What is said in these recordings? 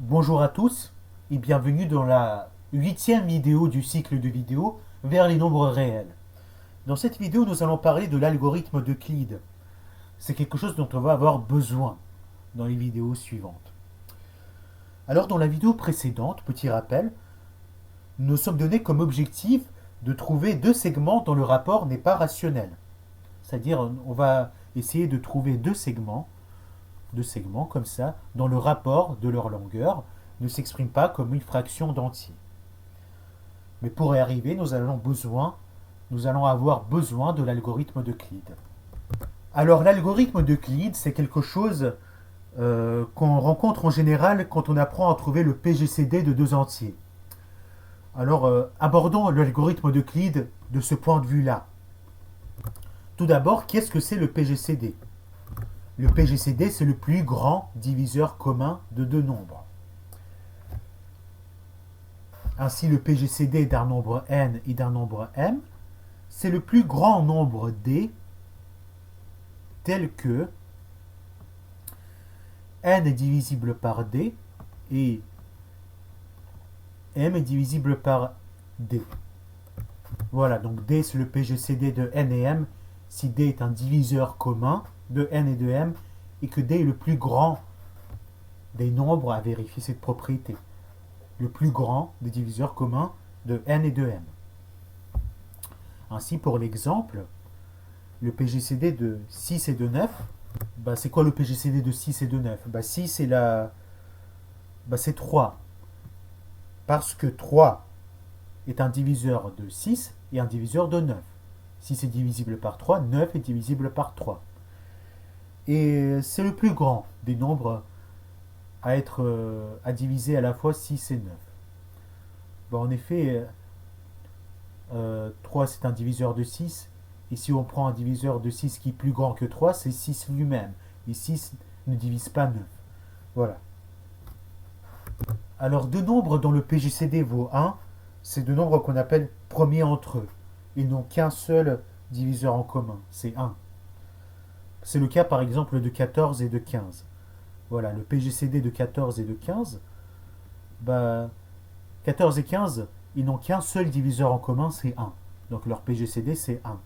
Bonjour à tous et bienvenue dans la huitième vidéo du cycle de vidéos vers les nombres réels. Dans cette vidéo, nous allons parler de l'algorithme d'Euclide. C'est quelque chose dont on va avoir besoin dans les vidéos suivantes. Alors dans la vidéo précédente, petit rappel, nous nous sommes donné comme objectif de trouver deux segments dont le rapport n'est pas rationnel. C'est-à-dire on va essayer de trouver deux segments comme ça, dont le rapport de leur longueur ne s'exprime pas comme une fraction d'entier. Mais pour y arriver, nous allons avoir besoin de l'algorithme d'Euclide. Alors l'algorithme d'Euclide, c'est quelque chose qu'on rencontre en général quand on apprend à trouver le PGCD de deux entiers. Alors abordons l'algorithme d'Euclide de ce point de vue-là. Tout d'abord, qu'est-ce que c'est le PGCD? Le PGCD, c'est le plus grand diviseur commun de deux nombres. Ainsi, le PGCD d'un nombre n et d'un nombre m, c'est le plus grand nombre d tel que n est divisible par d et m est divisible par d. Voilà, donc d c'est le PGCD de n et m si d est un diviseur commun de n et de m et que d est le plus grand des nombres à vérifier cette propriété. Le plus grand des diviseurs communs de n et de m. Ainsi, pour l'exemple, le PGCD de 6 et de 9, c'est quoi le PGCD de 6 et de 9? 6 c'est 3. Parce que 3 est un diviseur de 6 et un diviseur de 9. 6 est divisible par 3, 9 est divisible par 3. Et c'est le plus grand des nombres à diviser à la fois 6 et 9. En effet, 3 c'est un diviseur de 6, et si on prend un diviseur de 6 qui est plus grand que 3, c'est 6 lui-même, et 6 ne divise pas 9. Voilà. Alors deux nombres dont le PGCD vaut 1, c'est deux nombres qu'on appelle premiers entre eux. Ils n'ont qu'un seul diviseur en commun, c'est 1. C'est le cas par exemple de 14 et de 15. Voilà, le PGCD de 14 et de 15, 14 et 15, ils n'ont qu'un seul diviseur en commun, c'est 1. Donc leur PGCD, c'est 1.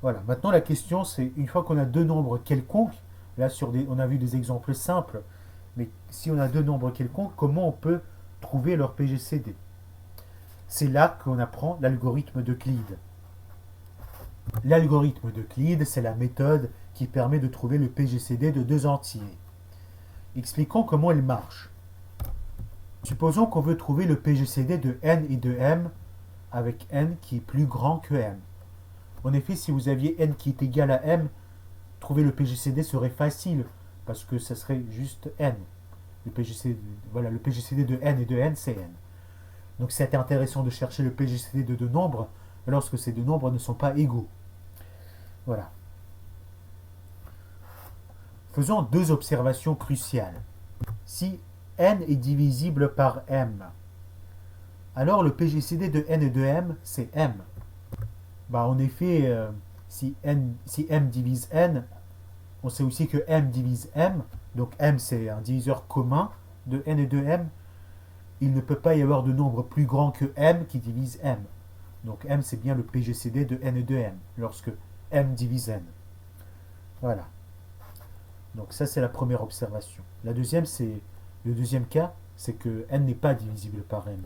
Voilà, maintenant la question, c'est, une fois qu'on a deux nombres quelconques, là on a vu des exemples simples, mais si on a deux nombres quelconques, comment on peut trouver leur PGCD? C'est là qu'on apprend l'algorithme d'Euclide. L'algorithme d'Euclide, c'est la méthode qui permet de trouver le PGCD de deux entiers. Expliquons comment elle marche. Supposons qu'on veut trouver le PGCD de n et de m avec n qui est plus grand que m. En effet, si vous aviez n qui est égal à m, trouver le PGCD serait facile parce que ça serait juste n. Le PGCD de n et de n, c'est n. Donc c'est intéressant de chercher le PGCD de deux nombres lorsque ces deux nombres ne sont pas égaux. Voilà. Faisons deux observations cruciales. Si n est divisible par m, alors le PGCD de n et de m, c'est m. En effet, si m divise n, on sait aussi que m divise m, donc m c'est un diviseur commun de n et de m. Il ne peut pas y avoir de nombre plus grand que m qui divise m. Donc m c'est bien le PGCD de n et de m, lorsque m divise n. Voilà. Donc ça c'est la première observation. Le deuxième cas, c'est que n n'est pas divisible par m.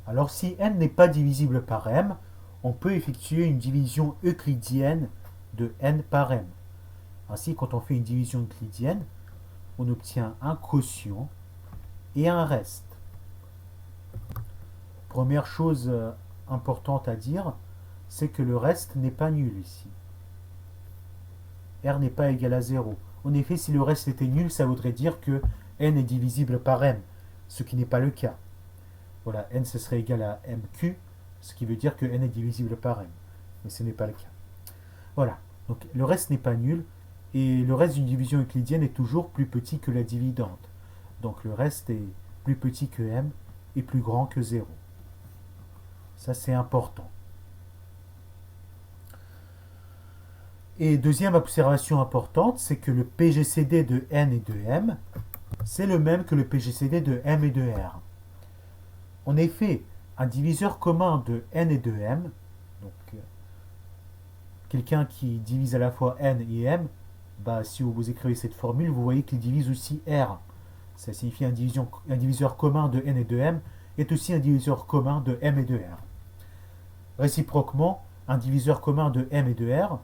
Alors si n n'est pas divisible par m, on peut effectuer une division euclidienne de n par m. Ainsi, quand on fait une division euclidienne, on obtient un quotient et un reste. Première chose importante à dire, c'est que le reste n'est pas nul ici. R n'est pas égal à 0. En effet, si le reste était nul, ça voudrait dire que n est divisible par m, ce qui n'est pas le cas. Voilà, n ce serait égal à mq, ce qui veut dire que n est divisible par m. Mais ce n'est pas le cas. Voilà, donc le reste n'est pas nul, et le reste d'une division euclidienne est toujours plus petit que la dividende. Donc le reste est plus petit que m et plus grand que 0. Ça c'est important. Et deuxième observation importante, c'est que le PGCD de n et de m c'est le même que le PGCD de M et de R. En effet, un diviseur commun de N et de M, donc quelqu'un qui divise à la fois N et M, bah, si vous écrivez cette formule, vous voyez qu'il divise aussi R. Ça signifie un diviseur commun de N et de M est aussi un diviseur commun de M et de R. Réciproquement, un diviseur commun de M et de R,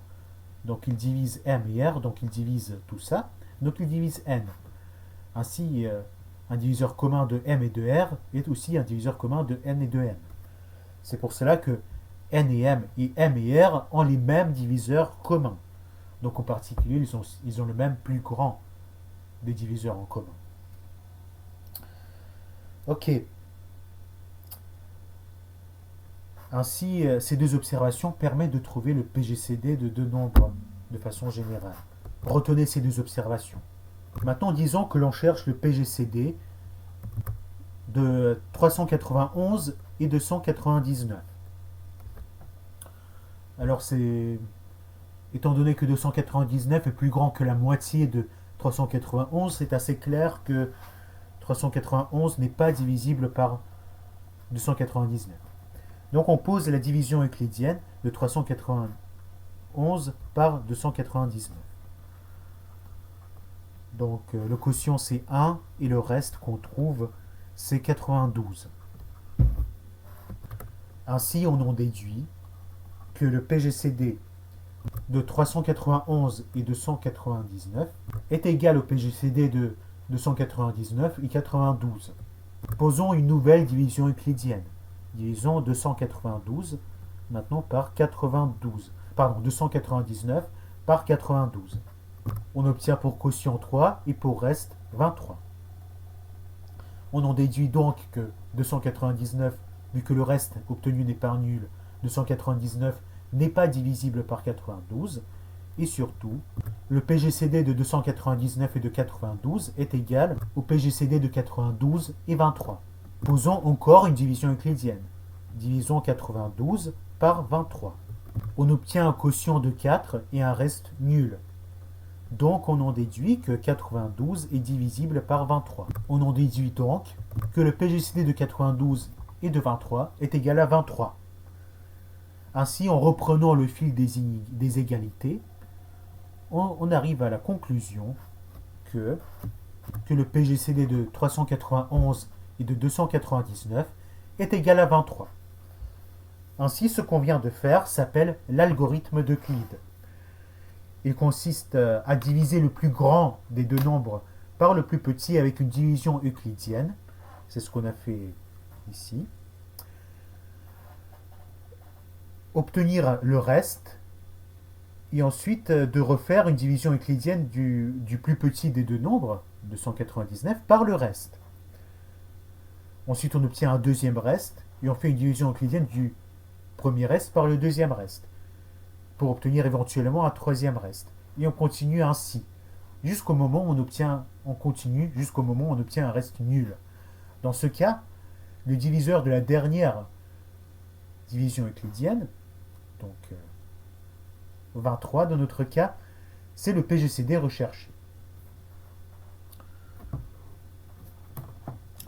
donc il divise M et R, donc il divise tout ça, donc il divise N. Ainsi, un diviseur commun de M et de R est aussi un diviseur commun de N et de M. C'est pour cela que N et M et R ont les mêmes diviseurs communs. Donc en particulier, ils ont le même plus grand des diviseurs en commun. Ok. Ainsi, ces deux observations permettent de trouver le PGCD de deux nombres de façon générale. Retenez ces deux observations. Maintenant, disons que l'on cherche le PGCD de 391 et 299. Alors, étant donné que 299 est plus grand que la moitié de 391, c'est assez clair que 391 n'est pas divisible par 299. Donc on pose la division euclidienne de 391 par 299. Donc le quotient c'est 1 et le reste qu'on trouve c'est 92. Ainsi on en déduit que le PGCD de 391 et 299 est égal au PGCD de 299 et 92. Posons une nouvelle division euclidienne. Divisons 292 maintenant par 92. Pardon, 299 par 92. On obtient pour quotient 3 et pour reste 23. On en déduit donc que 299, vu que le reste obtenu n'est pas nul, 299 n'est pas divisible par 92. Et surtout, le PGCD de 299 et de 92 est égal au PGCD de 92 et 23. Posons encore une division euclidienne. Divisons 92 par 23. On obtient un quotient de 4 et un reste nul. Donc on en déduit que 92 est divisible par 23. On en déduit donc que le PGCD de 92 et de 23 est égal à 23. Ainsi, en reprenant le fil des égalités, on arrive à la conclusion que le PGCD de 391 et de 299 est égal à 23. Ainsi, ce qu'on vient de faire s'appelle l'algorithme d'Euclide. Il consiste à diviser le plus grand des deux nombres par le plus petit avec une division euclidienne. C'est ce qu'on a fait ici. Obtenir le reste et ensuite de refaire une division euclidienne du plus petit des deux nombres, 299, par le reste. Ensuite, on obtient un deuxième reste et on fait une division euclidienne du premier reste par le deuxième reste pour obtenir éventuellement un troisième reste. Et on continue ainsi jusqu'au moment où on continue jusqu'au moment où on obtient un reste nul. Dans ce cas, le diviseur de la dernière division euclidienne, donc 23 dans notre cas, c'est le PGCD recherché.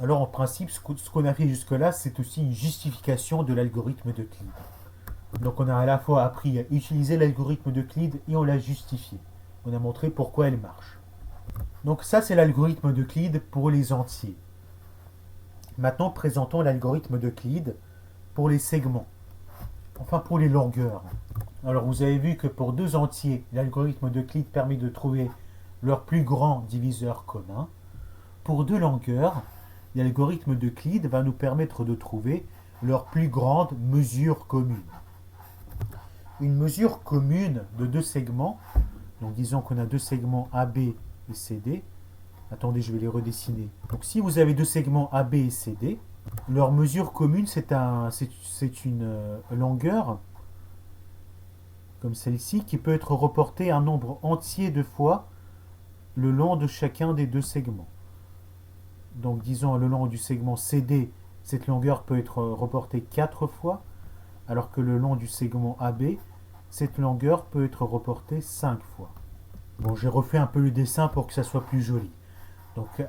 Alors en principe, ce qu'on a fait jusque-là, c'est aussi une justification de l'algorithme d'Euclide. Donc on a à la fois appris à utiliser l'algorithme d'Euclide et on l'a justifié. On a montré pourquoi elle marche. Donc ça, c'est l'algorithme d'Euclide pour les entiers. Maintenant, présentons l'algorithme d'Euclide pour les segments. Enfin, pour les longueurs. Alors vous avez vu que pour deux entiers, l'algorithme d'Euclide permet de trouver leur plus grand diviseur commun. Pour deux longueurs, l'algorithme d'Euclide va nous permettre de trouver leur plus grande mesure commune. Une mesure commune de deux segments, donc disons qu'on a deux segments AB et CD. Attendez, je vais les redessiner. Donc si vous avez deux segments AB et CD, leur mesure commune c'est une longueur comme celle-ci qui peut être reportée un nombre entier de fois le long de chacun des deux segments. Donc disons le long du segment CD, cette longueur peut être reportée 4 fois, alors que le long du segment AB, cette longueur peut être reportée 5 fois. Bon, j'ai refait un peu le dessin pour que ça soit plus joli. Donc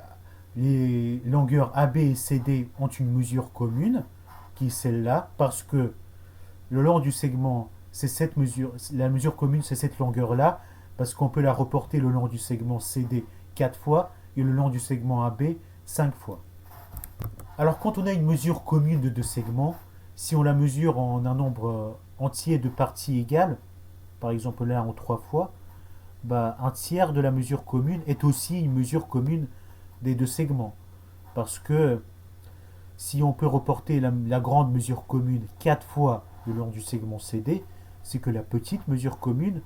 les longueurs AB et CD ont une mesure commune, qui est celle-là, parce que le long du segment, c'est cette mesure, la mesure commune, c'est cette longueur-là, parce qu'on peut la reporter le long du segment CD 4 fois et le long du segment AB 5 fois. Alors quand on a une mesure commune de deux segments, si on la mesure en un nombre entier de parties égales, par exemple là en 3 fois, bah, un tiers de la mesure commune est aussi une mesure commune des deux segments. Parce que si on peut reporter la grande mesure commune 4 fois le long du segment CD, c'est que la petite mesure commune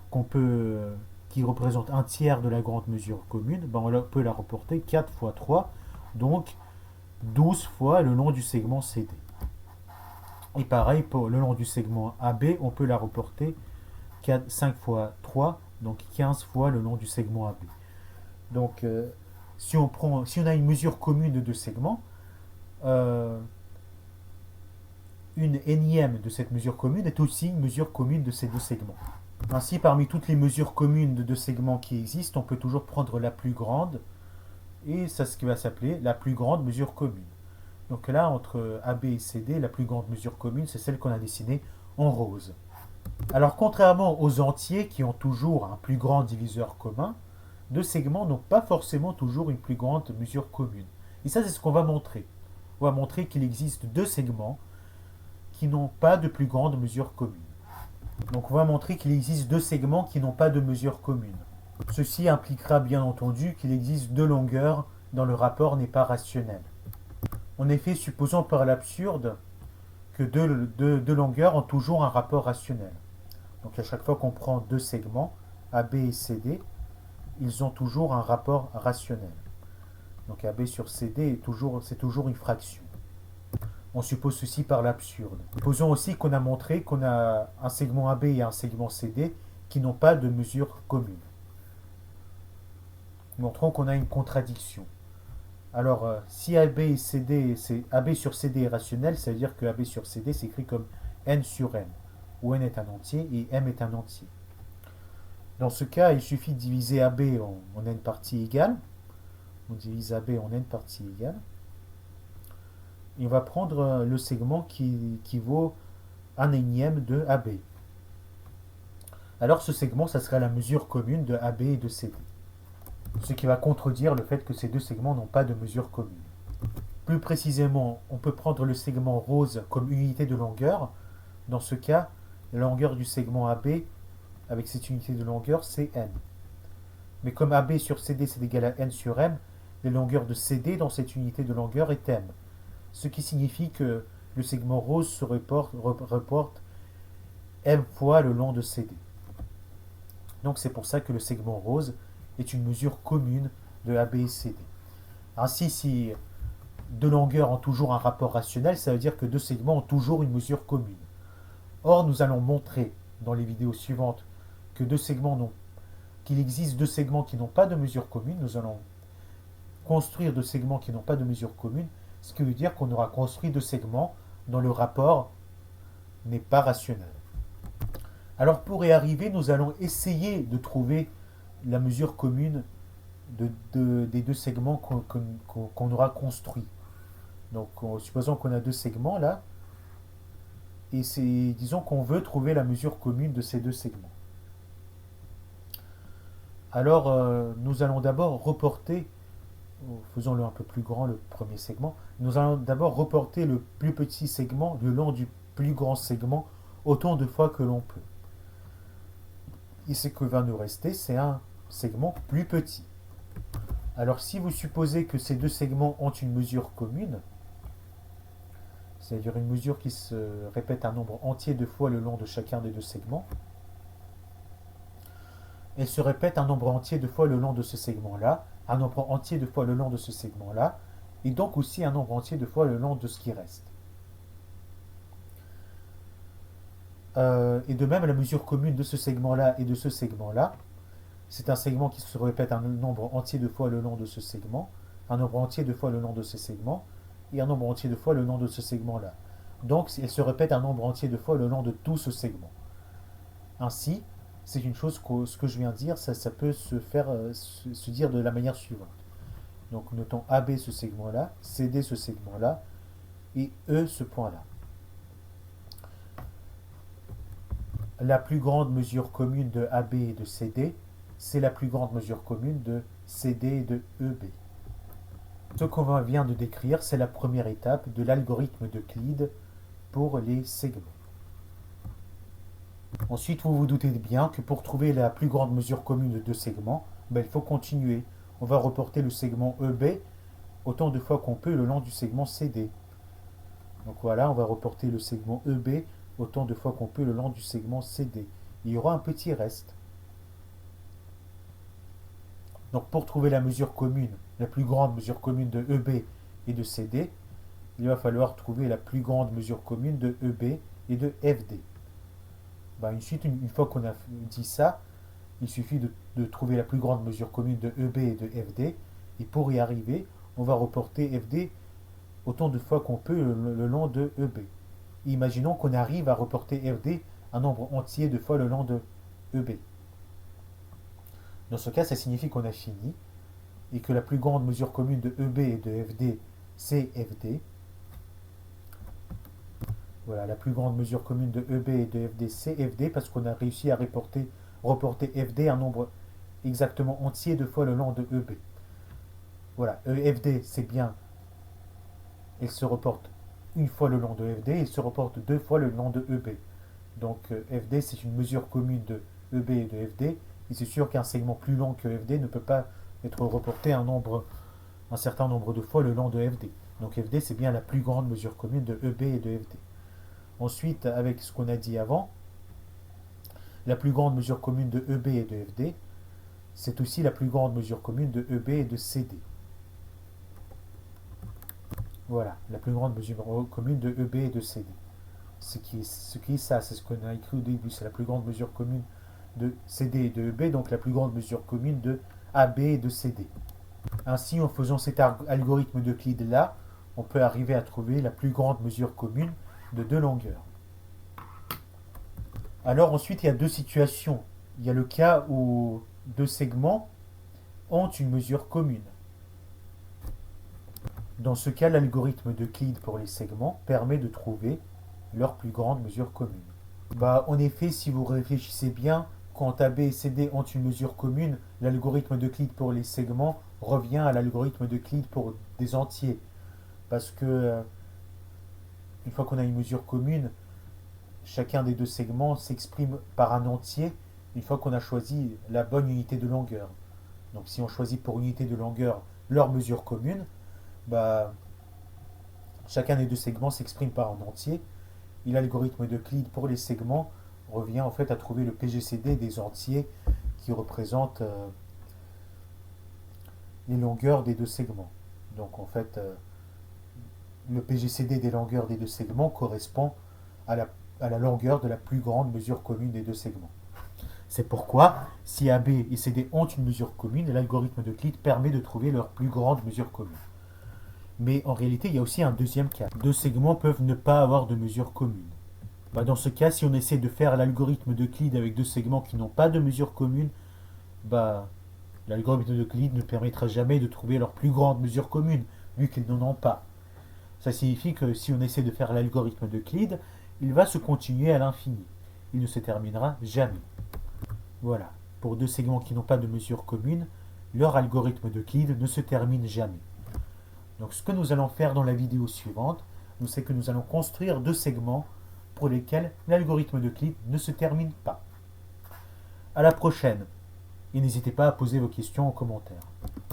qu'on peut, qui représente un tiers de la grande mesure commune, ben on peut la reporter 4 fois 3, donc 12 fois le long du segment CD. Et pareil, pour le long du segment AB, on peut la reporter 5 fois 3, donc 15 fois le long du segment AB. Donc, si on a une mesure commune de deux segments, euh, une énième de cette mesure commune est aussi une mesure commune de ces deux segments. Ainsi, parmi toutes les mesures communes de deux segments qui existent, on peut toujours prendre la plus grande, et c'est ce qui va s'appeler la plus grande mesure commune. Donc là, entre AB et CD, la plus grande mesure commune, c'est celle qu'on a dessinée en rose. Alors, contrairement aux entiers qui ont toujours un plus grand diviseur commun, deux segments n'ont pas forcément toujours une plus grande mesure commune. Et ça, c'est ce qu'on va montrer. On va montrer qu'il existe deux segments qui n'ont pas de plus grande mesure commune. Donc on va montrer qu'il existe deux segments qui n'ont pas de mesure commune. Ceci impliquera bien entendu qu'il existe deux longueurs dont le rapport n'est pas rationnel. En effet, supposons par l'absurde que deux longueurs ont toujours un rapport rationnel. Donc à chaque fois qu'on prend deux segments, AB et CD, ils ont toujours un rapport rationnel. Donc AB sur CD c'est toujours une fraction. On suppose ceci par l'absurde. Supposons aussi qu'on a montré qu'on a un segment AB et un segment CD qui n'ont pas de mesure commune. Montrons qu'on a une contradiction. Alors, si AB, et CD, AB sur CD est rationnel, ça veut dire que AB sur CD s'écrit comme n sur m, où n est un entier et m est un entier. Dans ce cas, il suffit de diviser AB en n parties égales. On divise AB en n parties égales. Et on va prendre le segment qui vaut un énième de AB. Alors ce segment, ça sera la mesure commune de AB et de CD. Ce qui va contredire le fait que ces deux segments n'ont pas de mesure commune. Plus précisément, on peut prendre le segment rose comme unité de longueur. Dans ce cas, la longueur du segment AB avec cette unité de longueur, c'est n. Mais comme AB sur CD c'est égal à n sur m, la longueur de CD dans cette unité de longueur est m. Ce qui signifie que le segment rose se reporte m fois le long de CD. Donc c'est pour ça que le segment rose est une mesure commune de AB et CD. Ainsi, si deux longueurs ont toujours un rapport rationnel, ça veut dire que deux segments ont toujours une mesure commune. Or, nous allons montrer dans les vidéos suivantes que qu'il existe deux segments qui n'ont pas de mesure commune. Nous allons construire deux segments qui n'ont pas de mesure commune, ce qui veut dire qu'on aura construit deux segments dont le rapport n'est pas rationnel. Alors pour y arriver, nous allons essayer de trouver la mesure commune des deux segments qu'on aura construits. Donc supposons qu'on a deux segments là, et disons qu'on veut trouver la mesure commune de ces deux segments. Alors nous allons d'abord reporter, faisons-le un peu plus grand le premier segment, nous allons d'abord reporter le plus petit segment le long du plus grand segment autant de fois que l'on peut. Et ce que va nous rester, c'est un segment plus petit. Alors si vous supposez que ces deux segments ont une mesure commune, c'est-à-dire une mesure qui se répète un nombre entier de fois le long de chacun des deux segments, elle se répète un nombre entier de fois le long de ce segment-là, un nombre entier de fois le long de ce segment-là, et donc aussi un nombre entier de fois le long de ce qui reste. Et de même, la mesure commune de ce segment-là et de ce segment-là, c'est un segment qui se répète un nombre entier de fois le long de ce segment, un nombre entier de fois le long de ce segment, et un nombre entier de fois le long de ce segment-là. Donc, elle se répète un nombre entier de fois le long de tout ce segment. Ainsi, c'est une chose ce que je viens de dire, ça peut se faire se dire de la manière suivante. Donc notons AB ce segment-là, CD ce segment-là, et E ce point-là. La plus grande mesure commune de AB et de CD, c'est la plus grande mesure commune de CD et de EB. Ce qu'on vient de décrire, c'est la première étape de l'algorithme d'Euclide pour les segments. Ensuite, vous vous doutez bien que pour trouver la plus grande mesure commune de deux segments, il faut continuer. On va reporter le segment EB autant de fois qu'on peut le long du segment CD. Donc voilà, on va reporter le segment EB autant de fois qu'on peut le long du segment CD. Il y aura un petit reste. Donc pour trouver la mesure commune, la plus grande mesure commune de EB et de CD, il va falloir trouver la plus grande mesure commune de EB et de FD. Ensuite, une fois qu'on a dit ça, il suffit de trouver la plus grande mesure commune de EB et de FD. Et pour y arriver, on va reporter FD autant de fois qu'on peut le long de EB. Et imaginons qu'on arrive à reporter FD un nombre entier de fois le long de EB. Dans ce cas, ça signifie qu'on a fini et que la plus grande mesure commune de EB et de FD, c'est FD. Voilà, la plus grande mesure commune de EB et de FD, c'est FD parce qu'on a réussi à reporter FD un nombre exactement entier de fois le long de EB. Voilà, FD, c'est bien, elle se reporte une fois le long de FD et se reporte deux fois le long de EB. Donc FD, c'est une mesure commune de EB et de FD. Et c'est sûr qu'un segment plus long que FD ne peut pas être reporté un certain nombre de fois le long de FD. Donc FD, c'est bien la plus grande mesure commune de EB et de FD. Ensuite, avec ce qu'on a dit avant, la plus grande mesure commune de EB et de FD, c'est aussi la plus grande mesure commune de EB et de CD. Voilà, la plus grande mesure commune de EB et de CD. Ce qui est ça, c'est ce qu'on a écrit au début, c'est la plus grande mesure commune de CD et de EB, donc la plus grande mesure commune de AB et de CD. Ainsi, en faisant cet algorithme d'Euclide là, on peut arriver à trouver la plus grande mesure commune de deux longueurs. Alors ensuite, il y a deux situations. Il y a le cas où deux segments ont une mesure commune. Dans ce cas, l'algorithme d'Euclide pour les segments permet de trouver leur plus grande mesure commune. En effet, si vous réfléchissez bien, quand AB et CD ont une mesure commune, l'algorithme d'Euclide pour les segments revient à l'algorithme d'Euclide pour des entiers. Parce que une fois qu'on a une mesure commune, chacun des deux segments s'exprime par un entier une fois qu'on a choisi la bonne unité de longueur. Donc si on choisit pour unité de longueur leur mesure commune, chacun des deux segments s'exprime par un entier. Et l'algorithme d'Euclide pour les segments revient en fait à trouver le PGCD des entiers qui représentent les longueurs des deux segments. Donc en fait, le PGCD des longueurs des deux segments correspond à la longueur de la plus grande mesure commune des deux segments. C'est pourquoi, si AB et CD ont une mesure commune, l'algorithme d'Euclide permet de trouver leur plus grande mesure commune. Mais en réalité, il y a aussi un deuxième cas. Deux segments peuvent ne pas avoir de mesure commune. Dans ce cas, si on essaie de faire l'algorithme d'Euclide avec deux segments qui n'ont pas de mesure commune, l'algorithme d'Euclide ne permettra jamais de trouver leur plus grande mesure commune, vu qu'ils n'en ont pas. Ça signifie que si on essaie de faire l'algorithme d'Euclide, il va se continuer à l'infini. Il ne se terminera jamais. Voilà. Pour deux segments qui n'ont pas de mesure commune, leur algorithme d'Euclide ne se termine jamais. Donc ce que nous allons faire dans la vidéo suivante, c'est que nous allons construire deux segments pour lesquels l'algorithme d'Euclide ne se termine pas. À la prochaine, et n'hésitez pas à poser vos questions en commentaire.